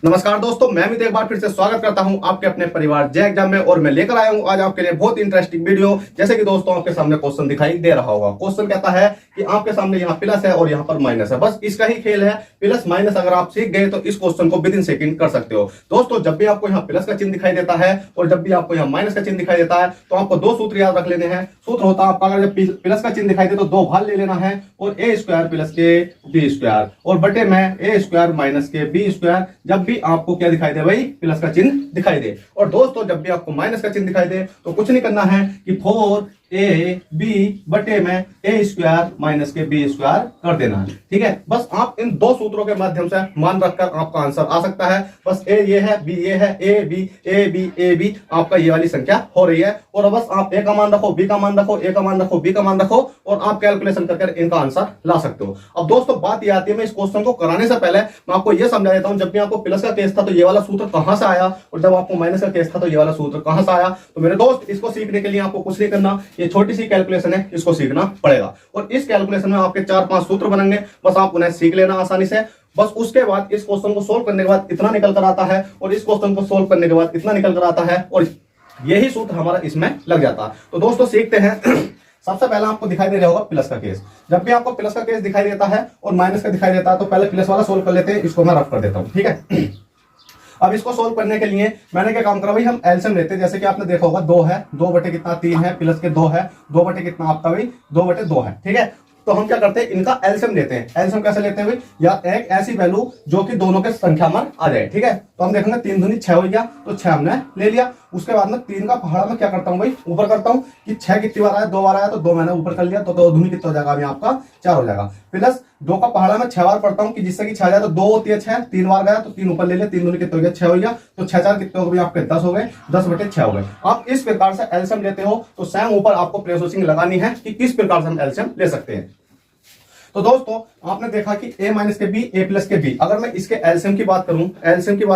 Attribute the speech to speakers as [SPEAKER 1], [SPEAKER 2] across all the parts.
[SPEAKER 1] नमस्कार दोस्तों, मैं भी एक बार फिर से स्वागत करता हूं आपके अपने परिवार जय एग्जाम में। और मैं लेकर आया हूं आज आपके लिए बहुत इंटरेस्टिंग वीडियो। जैसे कि दोस्तों आपके सामने क्वेश्चन दिखाई दे रहा होगा। क्वेश्चन कहता है कि आपके सामने यहाँ प्लस है और यहाँ पर माइनस है, बस इसका ही खेल है। प्लस माइनस अगर आप सीख गए तो इस क्वेश्चन को विद इन सेकंड कर सकते हो। दोस्तों जब भी आपको यहाँ प्लस का चिन्ह दिखाई देता है और जब भी आपको यहाँ माइनस का चिन्ह दिखाई देता है तो आपको दो सूत्र याद रख लेने हैं। सूत्र होता है आपका, अगर जब प्लस का चिन्ह दिखाई दे तो दो भाग ले लेना है और ए स्क्वायर प्लस के बी स्क्वायर और बटे में ए स्क्वायर माइनस के बी स्क्वायर। जब भी आपको क्या दिखाई दे भाई, प्लस का चिन्ह दिखाई दे। और दोस्तों जब भी आपको माइनस का चिन्ह दिखाई दे तो कुछ नहीं करना है कि 4ab बटे में ए स्क्वायर माइनस के बी स्क्वायर कर देना है। ठीक है, बस आप इन दो सूत्रों के माध्यम से मान रखकर आपका आंसर आ सकता है। बस ए ये है, बी ये है, ए बी आपका ये वाली संख्या हो रही है। और बस आप ए का मान रखो, बी का मान रखो, ए का मान रखो, बी का मान रखो और आप कैलकुलेशन करके इनका आंसर ला सकते हो। अब दोस्तों बात ये आती है, मैं इस क्वेश्चन को कराने से पहले मैं आपको यह समझा देता हूं, जब भी आपको प्लस का केस था तो ये वाला सूत्र कहां से आया और जब आपको माइनस का केस था तो ये वाला सूत्र कहां से आया। तो मेरे दोस्त इसको सीखने के लिए आपको कुछ नहीं करना, ये छोटी सी कैलकुलेशन है, इसको सीखना पड़ेगा। और इस कैलकुलेशन में आपके 4-5 सूत्र बनेंगे, बस आप उन्हें सीख लेना आसानी से। बस उसके बाद इस क्वेश्चन को सोल्व करने के बाद इतना निकल कर आता है और इस क्वेश्चन को सोल्व करने के बाद इतना निकल कर आता है और यही सूत्र हमारा इसमें लग जाता है। तो दोस्तों सीखते हैं। सबसे पहले आपको दिखाई दे रहा होगा प्लस का केस। जब भी आपको प्लस का केस दिखाई देता है और माइनस का दिखाई देता है तो पहले प्लस वाला सोल्व कर लेते हैं। इसको मैं रफ कर देता हूं, ठीक है। अब इसको सोल्व करने के लिए मैंने क्या काम करा भाई, हम एलसीएम लेते हैं। जैसे कि आपने देखा होगा 2 है, 2 बटे कितना 3 है, प्लस के 2 है, 2 बटे कितना आपका भाई 2 बटे 2 है। ठीक है, तो हम क्या करते हैं, इनका एलसीएम लेते हैं। एलसीएम कैसे लेते हैं भाई, या एक ऐसी वैल्यू जो कि दोनों के संख्या में आ जाए। ठीक है, तो हम देखेंगे 3 दूनी 6 हो गया, तो 6 हमने ले लिया। उसके बाद में 3 का पहाड़ा में क्या करता हूं भाई, ऊपर करता हूं कि 6 कितनी बार आया, 2 बार आया तो 2 मैंने ऊपर कर लिया, तो 2 दूनी कितना हो जाएगा अभी आपका 4 हो जाएगा। प्लस 2 का पहाड़ा में 6 बार पढ़ता हूं कि जिससे कि 6 जाए तो 2 होती है 6, 3 बार गया तो 3 ऊपर ले लिया, 3 दूनी कितना हो गया 6 हो गया, तो 6 4 कितने हो गए आपके 10 हो गए, 10 बटे 6 हो गए। आप इस प्रकार से एलसीएम लेते हो तो सेम ऊपर आपको प्रोसेसिंग लगानी है कि किस प्रकार से हम एलसीएम ले सकते हैं। तो दोस्तों आपने देखा कि a माइनस के b, a प्लस के b, अगर मैं इसके एलसीएम की बात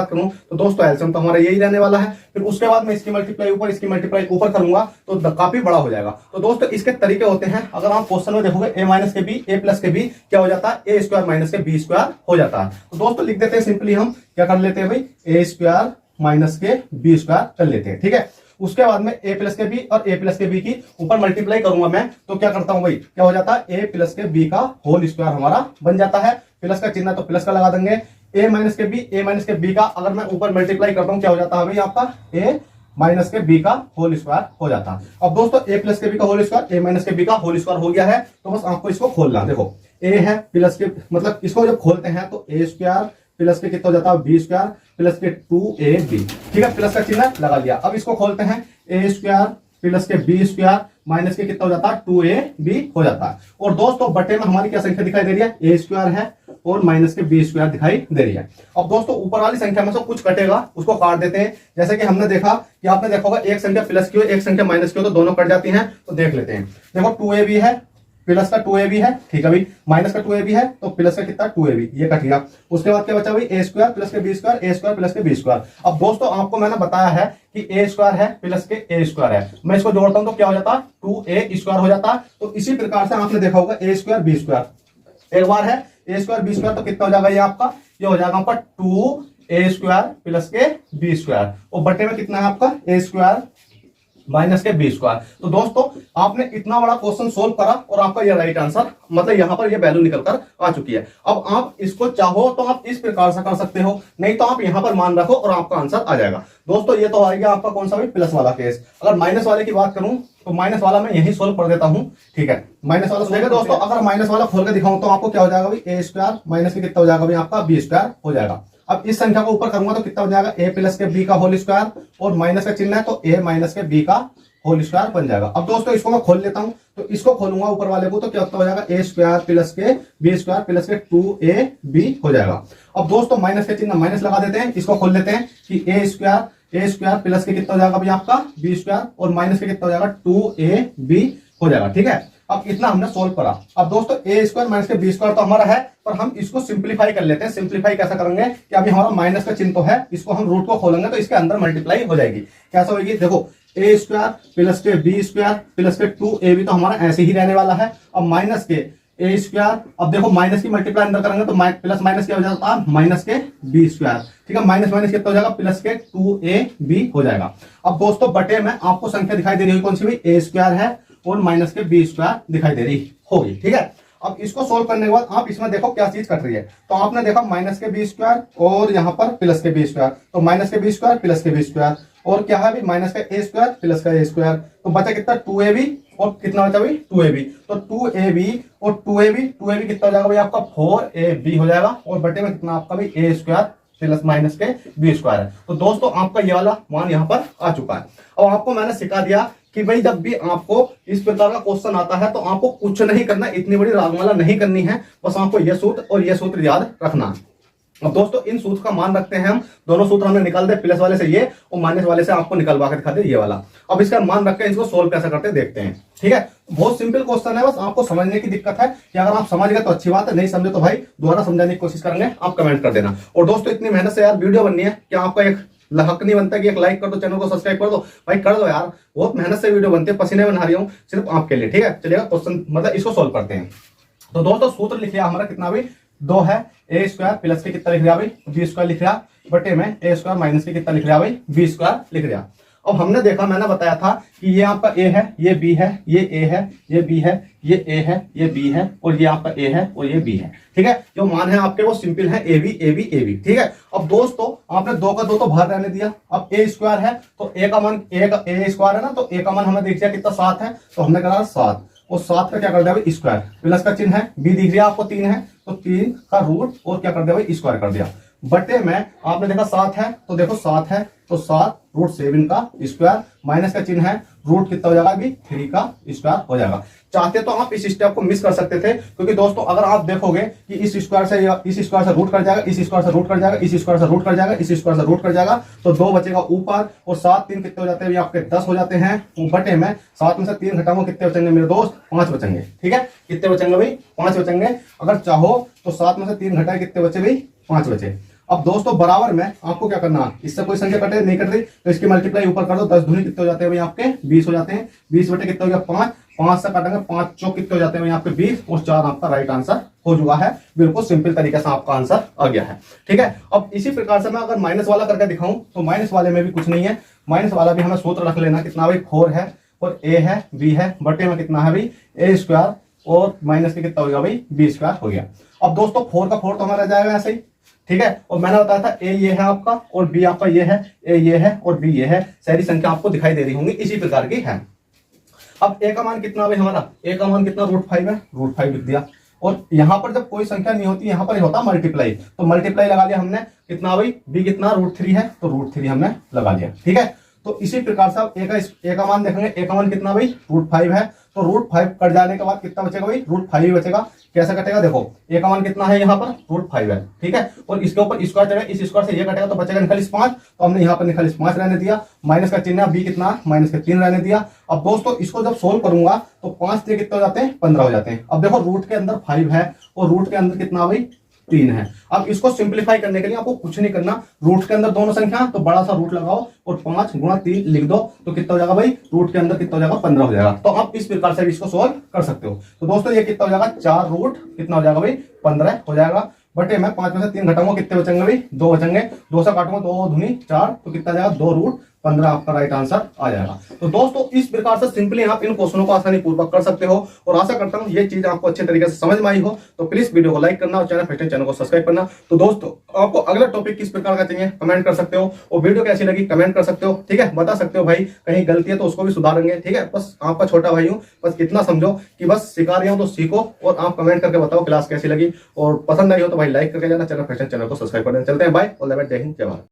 [SPEAKER 1] करूं तो दोस्तों एलसीएम तो हमारा यही रहने वाला है। फिर उसके बाद मैं इसकी मल्टीप्लाई ऊपर करूंगा तो काफी बड़ा हो जाएगा। तो दोस्तों इसके तरीके होते हैं, अगर आप क्वेश्चन में देखोगे a माइनस के b, a प्लस के b क्या हो जाता है, a स्क्वायर माइनस के b स्क्वायर हो जाता है। तो दोस्तों लिख देते हैं सिंपली, हम क्या कर लेते हैं भाई, a स्क्वायर माइनस के b स्क्वायर कर लेते हैं। ठीक है, उसके बाद में a प्लस के b और a प्लस के b की ऊपर मल्टीप्लाई करूंगा मैं, तो क्या करता हूं भाई, क्या हो जाता है a प्लस के b का होल स्क्वायर हमारा बन जाता है। प्लस का चिन्ह तो प्लस का लगा देंगे। a माइनस के b का अगर मैं ऊपर मल्टीप्लाई करता हूं क्या हो जाता है भाई आपका a माइनस के b का होल स्क्वायर हो जाता है। अब दोस्तों a प्लस के b का होल स्क्वायर a माइनस के b का होल स्क्वायर हो गया है, तो बस आपको इसको खोलना। देखो a है प्लस के, मतलब इसको जब खोलते हैं तो a स्क्वायर प्लस के कितना हो जाता है बी स्क्वायर प्लस के 2ab। ठीक है, प्लस का चिन्ह लगा लिया। अब इसको खोलते हैं, a स्क्वायर प्लस के बी स्क्वायर माइनस के कितना हो जाता है 2ab हो जाता है। और दोस्तों बटे में हमारी क्या संख्या दिखाई दे रही है, a स्क्वायर है और माइनस के बी स्क्वायर दिखाई दे रही है। अब दोस्तों ऊपर वाली संख्या में से कुछ कटेगा, उसको काट देते हैं। जैसे कि हमने देखा कि आपने देखा होगा एक संख्या प्लस की हो एक संख्या माइनस की हो तो दोनों कट जाती हैं। तो देख लेते हैं, देखो 2ab है, प्लस का 2ab है, ठीक है भाई, माइनस का 2ab है तो प्लस का कितना 2ab, ये कट गया। उसके बाद क्या बचा भाई, a स्क्वायर प्लस के b square, a square plus के बी स्क्वायर। अब दोस्तों आपको मैंने बताया है कि a स्क्वायर है प्लस के a स्क्वायर है, मैं इसको जोड़ता हूं तो क्या हो जाता है 2a स्क्वायर हो जाता है। तो इसी प्रकार से आपने देखा होगा a स्क्वायर बी स्क्वायर, एक बार है a स्क्वायर बी स्क्वायर तो कितना हो जाएगा ये आपका, ये हो जाएगा आपका 2a स्क्वायर प्लस के बी स्क्वायर और बटे में कितना है आपका a स्क्वायर माइनस के बी स्क्वायर। तो दोस्तों आपने इतना बड़ा क्वेश्चन सोल्व करा और आपका ये राइट आंसर, मतलब यहां पर ये वैल्यू निकल कर आ चुकी है। अब आप इसको चाहो तो आप इस प्रकार से कर सकते हो, नहीं तो आप यहां पर मान रखो और आपका आंसर आ जाएगा। दोस्तों ये तो आ गया आपका कौन सा भी प्लस वाला केस। अगर माइनस वाले की बात करूं तो माइनस वाला मैं यही सोल्व कर देता हूं। ठीक है, माइनस वाला देखिए दोस्तों, अगर माइनस वाला खोल के दिखाऊं तो आपको क्या हो जाएगा भाई, a स्क्वायर माइनस के कितना हो जाएगा भाई आपका b स्क्वायर हो जाएगा। अब इस संख्या को ऊपर करूंगा तो कितना हो जाएगा, a प्लस के b का होल स्क्वायर और माइनस का चिन्ह है तो a माइनस के b का होल स्क्वायर बन जाएगा। अब दोस्तों इसको मैं खोल लेता हूं, तो इसको खोलूंगा ऊपर वाले को तो क्या हो जाएगा, a स्क्वायर प्लस के b स्क्वायर प्लस के 2ab हो जाएगा। अब दोस्तों माइनस के चिन्ह माइनस लगा देते हैं, इसको खोल लेते हैं कि a स्क्वायर प्लस के कितना हो जाएगा भाई आपका b स्क्वायर और माइनस के कितना हो जाएगा 2ab हो जाएगा। ठीक है, अब इतना हमने सोल्व करा। अब दोस्तों a स्क्वायर माइनस के बी स्क्वायर तो हमारा है, पर हम इसको सिंप्लीफाई कर लेते हैं। सिंप्लीफाई कैसा करेंगे कि अभी हमारा माइनस का चिन्ह तो है, इसको हम रूट को खोलेंगे तो इसके अंदर मल्टीप्लाई हो जाएगी। कैसा होगी, देखो a स्क्वायर प्लस के बी स्क्वायर प्लस के 2ab तो हमारा ऐसे ही रहने वाला है। अब माइनस के ए स्क्वायर। अब देखो माइनस की मल्टीप्लाई अंदर करेंगे तो प्लस माइनस क्या हो जाता है, माइनस के बी स्क्वायर। ठीक है, माइनस माइनस कितना हो जाएगा, प्लस के 2ab हो जाएगा। अब दोस्तों बटे में आपको संख्या दिखाई दे रही होगी कौन सी भी, ए स्क्वायर है और माइनस के बी स्क्वायर दिखाई दे रही होगी। ठीक है, अब इसको सोल्व करने के बाद आप इसमें देखो क्या चीज कट रही है। तो आपने देखा माइनस के बी स्क्वायर और यहाँ पर प्लस के बी स्क्वायर, तो माइनस के बी स्क्वायर प्लस के बी स्क्वायर और क्या है माइनस का ए स्क्वायर प्लस का ए स्क्वायर, तो बचा कितना 2ab और कितना बचा भाई 2ab। तो 2ab और 2ab कितना हो जाएगा भाई आपका 4ab हो जाएगा और बटे में कितना आपका भाई ए स्क्वायर प्लस माइनस के बी स्क्वायर है। तो दोस्तों आपका ये वाला मान यहाँ पर आ चुका है। अब आपको मैंने सिखा दिया कि भाई जब भी आपको इस प्रकार का क्वेश्चन आता है तो आपको कुछ नहीं करना, इतनी बड़ी रागमाला नहीं करनी है, बस आपको यह सूत्र और यह सूत्र याद रखना है। अब दोस्तों इन सूत्र का मान रखते हैं हम, दोनों सूत्र हमने निकाल दे, प्लस वाले से ये और माइनस वाले से आपको निकलवा के दिखा दे ये वाला। अब इसका मान रख के इसको सोल्व कैसे करते देखते हैं। ठीक है, बहुत सिंपल क्वेश्चन है, बस आपको समझने की दिक्कत है कि अगर आप समझ गए तो अच्छी बात है, नहीं समझे तो भाई दोबारा समझाने की कोशिश करेंगे, आप कमेंट कर देना। और दोस्तों इतनी मेहनत से यार वीडियो बननी है कि आपका एक हक नहीं बनता कि एक लाइक कर दो, चैनल को सब्सक्राइब कर दो, भाई कर दो यार, बहुत मेहनत से वीडियो बनती है, पसीने बना रही हूँ सिर्फ आपके लिए। ठीक है, चलिएगा क्वेश्चन मतलब इसको सोल्व करते हैं। तो दोस्तों सूत्र लिख लिया हमारा कितना भी 2 है, ए स्क्वायर प्लस के कितना लिख रहा भाई बी स्क्वायर लिख रहा, बटे में ए स्क्वायर माइनस के कितना लिख रहा भाई बी स्क्वायर लिख रहा। अब हमने देखा, मैंने बताया था कि ये आपका ए है, ये बी है, ये ए है, ये बी है, ये ए है, ये बी है और ये आपका ए है और ये बी है। ठीक है, जो मान है आपके वो सिंपल है, A B A B A B. ठीक है, अब दोस्तों आपने 2 का 2 तो बाहर रहने दिया। अब ए स्क्वायर है तो ए का मान ए स्क्वायर है ना, तो ए का मान हमने देख लिया कितना 7 है, तो हमने करा 7 और 7 का क्या कर दिया भाई स्क्वायर, प्लस का चिन्ह है, बी दिख रहा आपको 3 है तो 3 का रूट और क्या कर दिया भाई स्क्वायर कर दिया। बटे में आपने देखा 7 है तो देखो 7 है तो 7 रूट 7 का स्क्वायर, माइनस का चिन्ह है, रूट कितना हो जाएगा अभी 3 का स्क्वायर हो जाएगा। चाहते तो आप इस स्टेप को मिस कर सकते थे, क्योंकि दोस्तों अगर आप देखोगे कि इस स्क्वायर से रूट कर जाएगा, इस स्क्वायर से रूट कर जाएगा, इस स्क्वायर से रूट कर जाएगा, इस स्क्वायर से रूट कर जाएगा, तो 2 बचेगा ऊपर और 7 3 कितने हो जाते हैं आपके 10 हो जाते हैं। बटे में 7 में से 3 घटाओ कितने बचेंगे मेरे दोस्त 5 बचेंगे। ठीक है, कितने बचेंगे भाई 5 बचेंगे। अगर चाहो तो 7 में से 3 घटाए कितने बचे भाई 5 बचे। अब दोस्तों बराबर में आपको क्या करना है, इससे कोई संख्या कटे नहीं कट रही तो इसकी मल्टीप्लाई ऊपर कर दो, 10 दूनी कितने हो जाते हैं भाई आपके 20 हो जाते हैं। 20 बटे कितने हो गया 5, 5 से काटेंगे 5 चौक कितने हो जाते हैं भाई आपके 20 और 4 आपका राइट आंसर हो चुका है। बिल्कुल सिंपल तरीके से आपका आंसर आ गया है। ठीक है, अब इसी प्रकार से मैं अगर माइनस वाला करके दिखाऊं तो माइनस वाले में भी कुछ नहीं है, माइनस वाला भी हमें सूत्र रख लेना कितना भाई 4 है और ए है बी है, बटे में कितना है भाई ए स्क्वायर और माइनस के कितना हो गया भाई बी स्क्वायर हो गया। अब दोस्तों 4 का 4 तो हमारा जाएगा ऐसे ही। ठीक है, और मैंने बताया था ए ये है आपका और बी आपका ये है, ए ये है और बी ये है, सारी संख्या आपको दिखाई दे रही होंगी इसी प्रकार की है। अब ए का मान कितना भाई हमारा, ए का मान कितना √5 है, √5 लिख दिया। और यहां पर जब कोई संख्या नहीं होती यहां पर ही होता मल्टीप्लाई, तो मल्टीप्लाई लगा दिया हमने कितना भाई बी कितना √3 है तो √3 हमने लगा दिया। ठीक है, तो इसी प्रकार से ए का मान देखेंगे, ए का मान कितना भाई √5 है तो √5 कट जाने के बाद कितना बचेगा भाई √5 ही बचेगा। कैसे कटेगा देखो, ए का मान कितना है यहाँ पर √5 है। ठीक है, और इसके ऊपर स्क्वायर चढ़ेगा, इस स्क्वायर से ये कटेगा तो बचेगा निकालिस 5, तो हमने यहाँ पर निकालिस 5 रहने दिया, माइनस का चिन्ह बी कितना माइनस का 3 रहने दिया। अब दोस्तों इसको जब सोल्व करूंगा तो 5 से कितने हो जाते हैं 15 हो जाते हैं। अब देखो रूट के अंदर 5 है और रूट के अंदर कितना भाई 3 है। अब इसको सिंप्लीफाई करने के लिए आपको कुछ नहीं करना, रूट के अंदर दोनों संख्या तो बड़ा सा रूट लगाओ और 5 गुणा 3 लिख दो, तो कितना हो जाएगा भाई रूट के अंदर कितना हो जाएगा 15 हो जाएगा। तो आप इस प्रकार से भी इसको सोल्व कर सकते हो। तो दोस्तों ये कितना हो जाएगा 4 रूट कितना हो जाएगा भाई 15 हो जाएगा। बटे में 5 में से 3 घटाऊंगा कितने बचेंगे भाई 2 बचेंगे, 2 से काटूंगा 2 दूनी 4 तो कितना जाएगा 2 रूट 15 आपका राइट आंसर आ जाएगा। तो दोस्तों इस प्रकार से सिंपली आप इन क्वेश्चनों को आसानी पूर्वक कर सकते हो और आशा करता हूं ये चीज आपको अच्छे तरीके से समझ में आई हो। तो प्लीज वीडियो को लाइक करना और चैनल को सब्सक्राइब करना। तो दोस्तों आपको अगला टॉपिक किस प्रकार का चाहिए कमेंट कर सकते हो और वीडियो कैसी लगी कमेंट कर सकते हो। ठीक है, बता सकते हो भाई कहीं गलती है तो उसको भी सुधारेंगे। ठीक है, बस आपका छोटा भाई हूँ, बस इतना समझो कि बस सिखा रही हूँ तो सीखो और आप कमेंट करके बताओ क्लास कैसी लगी और पसंद आई हो तो भाई लाइक करके जाना, चैनल को सब्सक्राइब कर देना। चलते हैं, बाय, ऑल द बेस्ट, जय हिंद जय भारत।